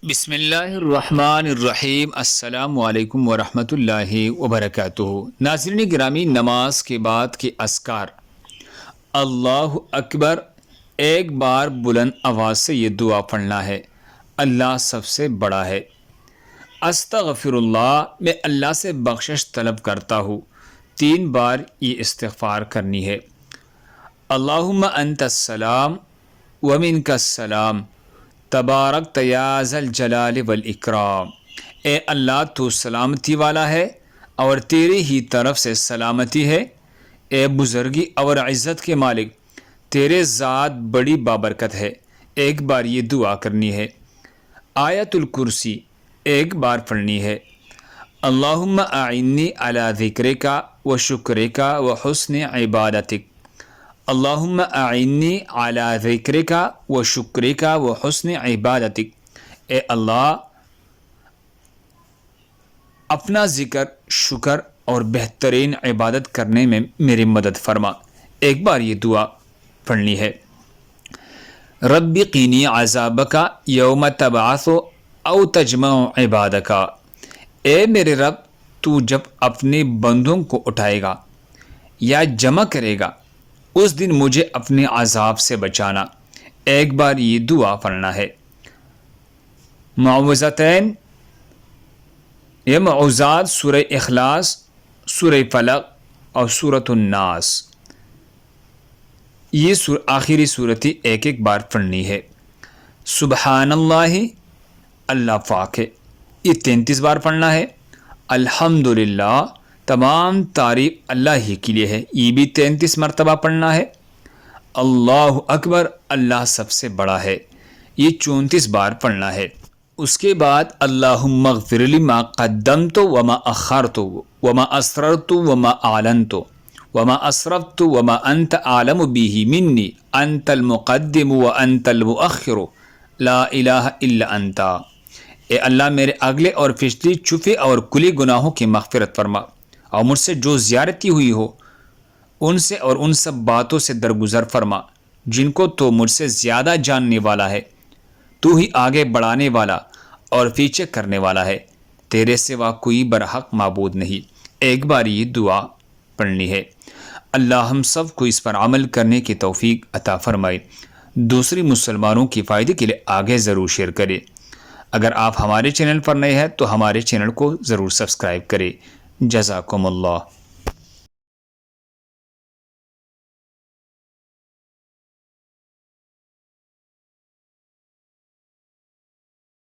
بسم اللہ الرحمن الرحیم۔ السلام علیکم ورحمۃ اللہ وبرکاتہ۔ ناظرین گرامی، نماز کے بعد کے اذکار: اللہ اکبر، ایک بار بلند آواز سے یہ دعا پڑھنا ہے: اللہ سب سے بڑا ہے۔ استغفر اللہ، میں اللہ سے بخشش طلب کرتا ہوں، 3 بار یہ استغفار کرنی ہے۔ اللہم انت السلام ومنک السلام تبارک یا ذا الجلال والاکرام، اے اللہ تو سلامتی والا ہے اور تیری ہی طرف سے سلامتی ہے، اے بزرگی اور عزت کے مالک، تیرے ذات بڑی بابرکت ہے۔ ایک بار یہ دعا کرنی ہے۔ آیت الکرسی ایک بار پڑھنی ہے۔ اللہم اعنی علی ذکرک و شکرک و حسن عبادتک، اللہم اعنی علی ذکرک و شکرک و حسن عبادتک، اے اللہ اپنا ذکر، شکر اور بہترین عبادت کرنے میں میری مدد فرما۔ ایک بار یہ دعا پڑھنی ہے۔ رب قینی عذابک یوم تبعث او تجمع عبادک، اے میرے رب تو جب اپنے بندوں کو اٹھائے گا یا جمع کرے گا، اس دن مجھے اپنے عذاب سے بچانا۔ ایک بار یہ دعا پڑھنا ہے۔ معوذتین، یہ معوذات سورہ اخلاص، سورہ فلق اور سورۃ الناس، یہ آخری صورت ایک بار پڑھنی ہے۔ سبحان اللہ، اللہ پاک ہے، یہ 33 بار پڑھنا ہے۔ الحمدللہ، تمام تعریف اللہ ہی کے لیے ہے، یہ بھی 33 مرتبہ پڑھنا ہے۔ اللہ اکبر، اللہ سب سے بڑا ہے، یہ 34 بار پڑھنا ہے۔ اس کے بعد اللہم اغفر لی ما قدمت وما اخرت وما اسررت وما اعلنت وما اسرفت وما انت عالم به منی انت المقدم وانت المؤخر لا الہ الا انت، اے اللہ میرے اگلے اور پچھلی چھپے اور کھلی گناہوں کی مغفرت فرما، اور مجھ سے جو زیادتی ہوئی ہو ان سے اور ان سب باتوں سے درگزر فرما جن کو تو مجھ سے زیادہ جاننے والا ہے۔ تو ہی آگے بڑھانے والا اور پیچھے کرنے والا ہے، تیرے سوا کوئی برحق معبود نہیں۔ ایک بار یہ دعا پڑھنی ہے۔ اللہ ہم سب کو اس پر عمل کرنے کی توفیق عطا فرمائے، دوسری مسلمانوں کی فائدے کے لیے آگے ضرور شیئر کرے۔ اگر آپ ہمارے چینل پر نئے ہیں تو ہمارے چینل کو ضرور سبسکرائب کریں۔ جزاکم اللہ۔